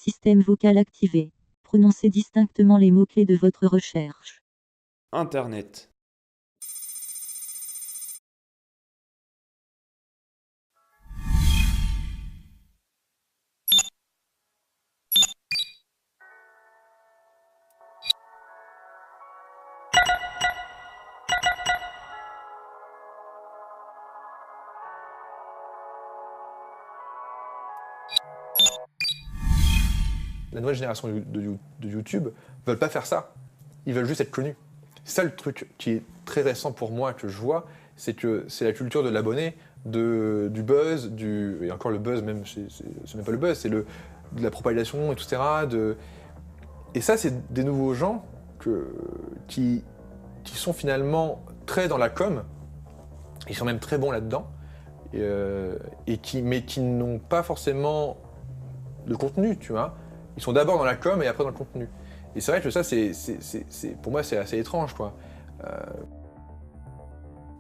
Système vocal activé. Prononcez distinctement les mots-clés de votre recherche. Internet. La nouvelle génération de YouTube ne veulent pas faire ça. Ils veulent juste être connus. C'est ça le truc qui est très récent pour moi, que je vois, c'est que c'est la culture de l'abonné, du buzz, et encore le buzz, même, c'est même pas le buzz, c'est de la propagation, etc. Et ça, c'est des nouveaux gens qui sont finalement très dans la com, ils sont même très bons là-dedans, mais qui n'ont pas forcément de contenu, tu vois. Ils sont d'abord dans la com et après dans le contenu. Et c'est vrai que ça, pour moi, c'est assez étrange, quoi.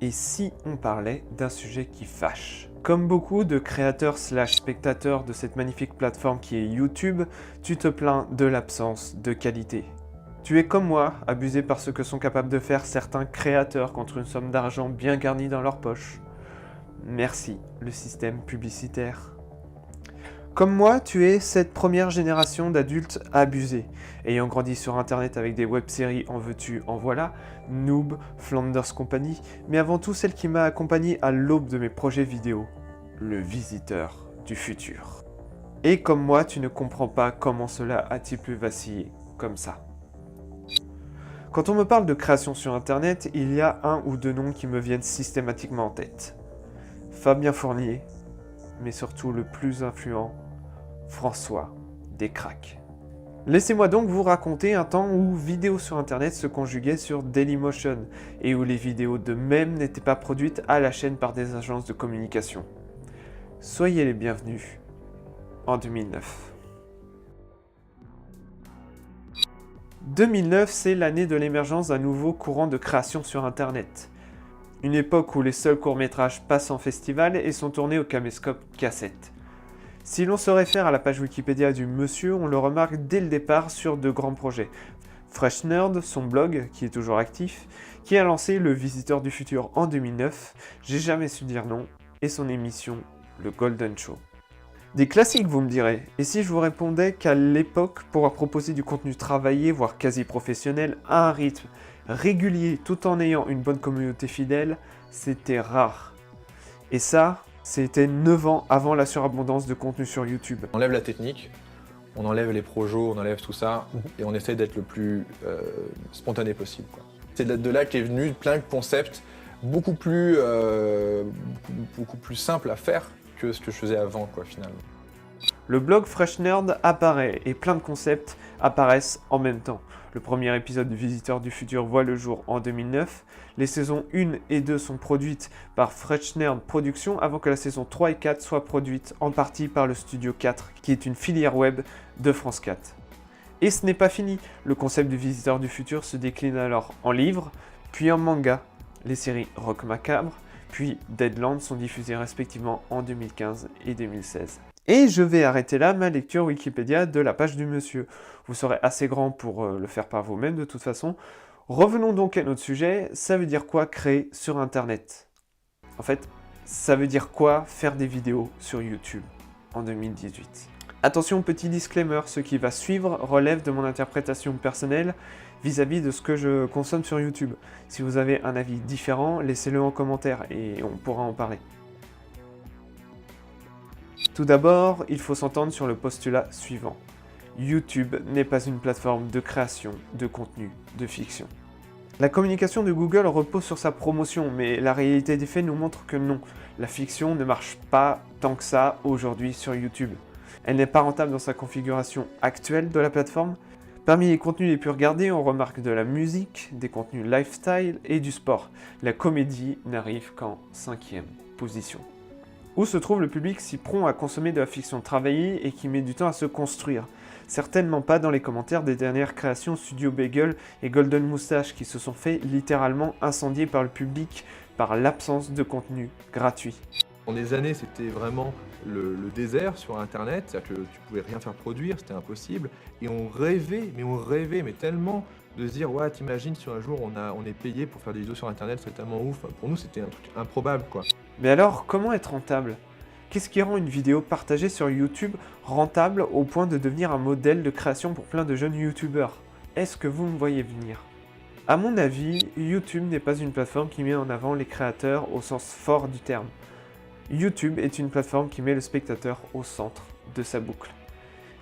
Et si on parlait d'un sujet qui fâche? Comme beaucoup de créateurs / spectateurs de cette magnifique plateforme qui est YouTube, tu te plains de l'absence de qualité. Tu es comme moi, abusé par ce que sont capables de faire certains créateurs contre une somme d'argent bien garnie dans leur poche. Merci, le système publicitaire. Comme moi, tu es cette première génération d'adultes abusés, ayant grandi sur internet avec des web-séries en veux-tu, en voilà, Noob, Flanders Company, mais avant tout celle qui m'a accompagné à l'aube de mes projets vidéo, le visiteur du futur. Et comme moi, tu ne comprends pas comment cela a-t-il pu vaciller comme ça. Quand on me parle de création sur internet, il y a un ou deux noms qui me viennent systématiquement en tête. Fabien Fournier, mais surtout le plus influent, François Descraques. Laissez-moi donc vous raconter un temps où vidéo sur internet se conjuguait sur Dailymotion et où les vidéos de même n'étaient pas produites à la chaîne par des agences de communication. Soyez les bienvenus en 2009. 2009, c'est l'année de l'émergence d'un nouveau courant de création sur internet. Une époque où les seuls courts-métrages passent en festival et sont tournés au caméscope cassette. Si l'on se réfère à la page Wikipédia du monsieur, on le remarque dès le départ sur de grands projets. Fresh Nerd, son blog, qui est toujours actif, qui a lancé Le Visiteur du Futur en 2009, J'ai jamais su dire non, et son émission, Le Golden Show. Des classiques, vous me direz, et si je vous répondais qu'à l'époque, pouvoir proposer du contenu travaillé, voire quasi professionnel, à un rythme régulier, tout en ayant une bonne communauté fidèle, c'était rare. Et ça, c'était 9 ans avant la surabondance de contenu sur YouTube. On enlève la technique, on enlève les projos, on enlève tout ça, et on essaie d'être le plus spontané possible, quoi. C'est de là qu'est venu plein de concepts beaucoup plus simples à faire que ce que je faisais avant, quoi, finalement. Le blog Fresh Nerd apparaît et plein de concepts apparaissent en même temps. Le premier épisode du Visiteur du Futur voit le jour en 2009. Les saisons 1 et 2 sont produites par Fresh Nerd Productions avant que la saison 3 et 4 soient produites en partie par le Studio 4, qui est une filière web de France 4. Et ce n'est pas fini, le concept du Visiteur du Futur se décline alors en livre, puis en manga. Les séries Rock Macabre, puis Deadland sont diffusées respectivement en 2015 et 2016. Et je vais arrêter là ma lecture Wikipédia de la page du monsieur. Vous serez assez grand pour le faire par vous-même de toute façon. Revenons donc à notre sujet, ça veut dire quoi créer sur internet? En fait, ça veut dire quoi faire des vidéos sur YouTube en 2018? Attention, petit disclaimer, ce qui va suivre relève de mon interprétation personnelle vis-à-vis de ce que je consomme sur YouTube. Si vous avez un avis différent, laissez-le en commentaire et on pourra en parler. Tout d'abord, il faut s'entendre sur le postulat suivant. YouTube n'est pas une plateforme de création de contenu de fiction. La communication de Google repose sur sa promotion, mais la réalité des faits nous montre que non, la fiction ne marche pas tant que ça aujourd'hui sur YouTube. Elle n'est pas rentable dans sa configuration actuelle de la plateforme. Parmi les contenus les plus regardés, on remarque de la musique, des contenus lifestyle et du sport. La comédie n'arrive qu'en 5e position. Où se trouve le public si prompt à consommer de la fiction travaillée et qui met du temps à se construire? Certainement pas dans les commentaires des dernières créations Studio Bagel et Golden Moustache qui se sont fait littéralement incendier par le public par l'absence de contenu gratuit. Pendant des années, c'était vraiment le désert sur Internet, c'est-à-dire que tu pouvais rien faire produire, c'était impossible. Et on rêvait, mais tellement de se dire, ouais, t'imagines si un jour on est payé pour faire des vidéos sur Internet, c'est tellement ouf. Pour nous, c'était un truc improbable, quoi. Mais alors, comment être rentable? Qu'est-ce qui rend une vidéo partagée sur YouTube rentable au point de devenir un modèle de création pour plein de jeunes YouTubeurs? Est-ce que vous me voyez venir? À mon avis, YouTube n'est pas une plateforme qui met en avant les créateurs au sens fort du terme. YouTube est une plateforme qui met le spectateur au centre de sa boucle.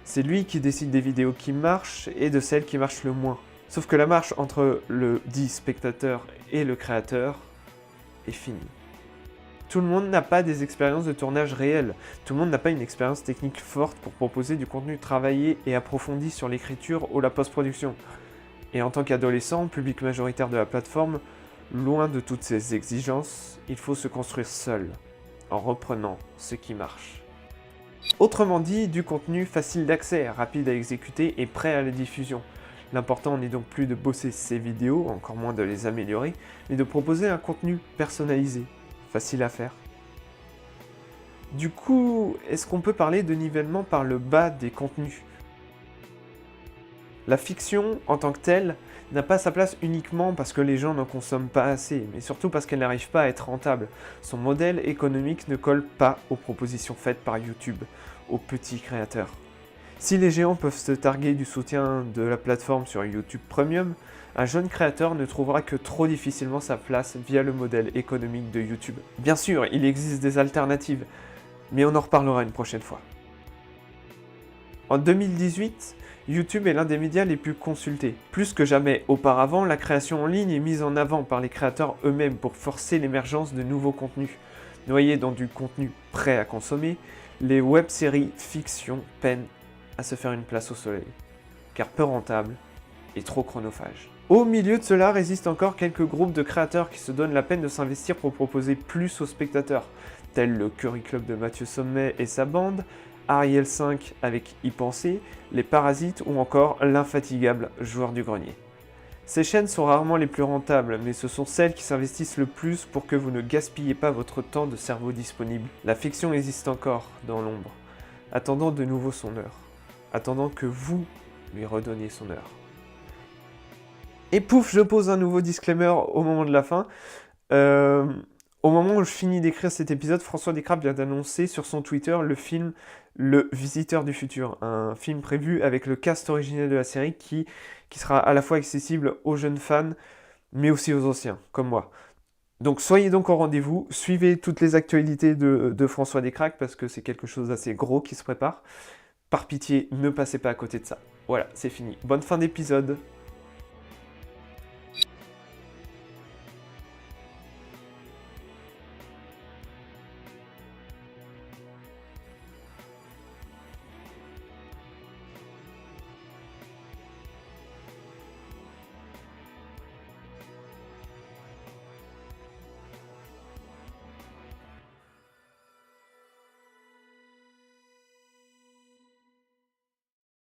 C'est lui qui décide des vidéos qui marchent et de celles qui marchent le moins. Sauf que la marche entre le dit spectateur et le créateur est finie. Tout le monde n'a pas des expériences de tournage réelles. Tout le monde n'a pas une expérience technique forte pour proposer du contenu travaillé et approfondi sur l'écriture ou la post-production. Et en tant qu'adolescent, public majoritaire de la plateforme, loin de toutes ces exigences, il faut se construire seul, en reprenant ce qui marche. Autrement dit, du contenu facile d'accès, rapide à exécuter et prêt à la diffusion. L'important n'est donc plus de bosser ses vidéos, encore moins de les améliorer, mais de proposer un contenu personnalisé, facile à faire. Du coup, est-ce qu'on peut parler de nivellement par le bas des contenus? La fiction, en tant que telle, n'a pas sa place uniquement parce que les gens n'en consomment pas assez, mais surtout parce qu'elle n'arrive pas à être rentable. Son modèle économique ne colle pas aux propositions faites par YouTube, aux petits créateurs. Si les géants peuvent se targuer du soutien de la plateforme sur YouTube Premium, un jeune créateur ne trouvera que trop difficilement sa place via le modèle économique de YouTube. Bien sûr, il existe des alternatives, mais on en reparlera une prochaine fois. En 2018, YouTube est l'un des médias les plus consultés. Plus que jamais auparavant, la création en ligne est mise en avant par les créateurs eux-mêmes pour forcer l'émergence de nouveaux contenus. Noyés dans du contenu prêt à consommer, les web-séries fiction peinent à se faire une place au soleil, car peu rentable et trop chronophage. Au milieu de cela résistent encore quelques groupes de créateurs qui se donnent la peine de s'investir pour proposer plus aux spectateurs, tels le Curry Club de Mathieu Sommet et sa bande, Ariel 5 avec Y penser, Les Parasites ou encore l'infatigable Joueur du Grenier. Ces chaînes sont rarement les plus rentables, mais ce sont celles qui s'investissent le plus pour que vous ne gaspillez pas votre temps de cerveau disponible. La fiction existe encore dans l'ombre, attendant de nouveau son heure, attendant que vous lui redonniez son heure. Et pouf, je pose un nouveau disclaimer au moment de la fin. Au moment où je finis d'écrire cet épisode, François Descraques vient d'annoncer sur son Twitter le film Le Visiteur du Futur, un film prévu avec le cast originel de la série qui sera à la fois accessible aux jeunes fans, mais aussi aux anciens, comme moi. Donc soyez donc au rendez-vous, suivez toutes les actualités de François Descraques, parce que c'est quelque chose d'assez gros qui se prépare. Par pitié, ne passez pas à côté de ça. Voilà, c'est fini. Bonne fin d'épisode.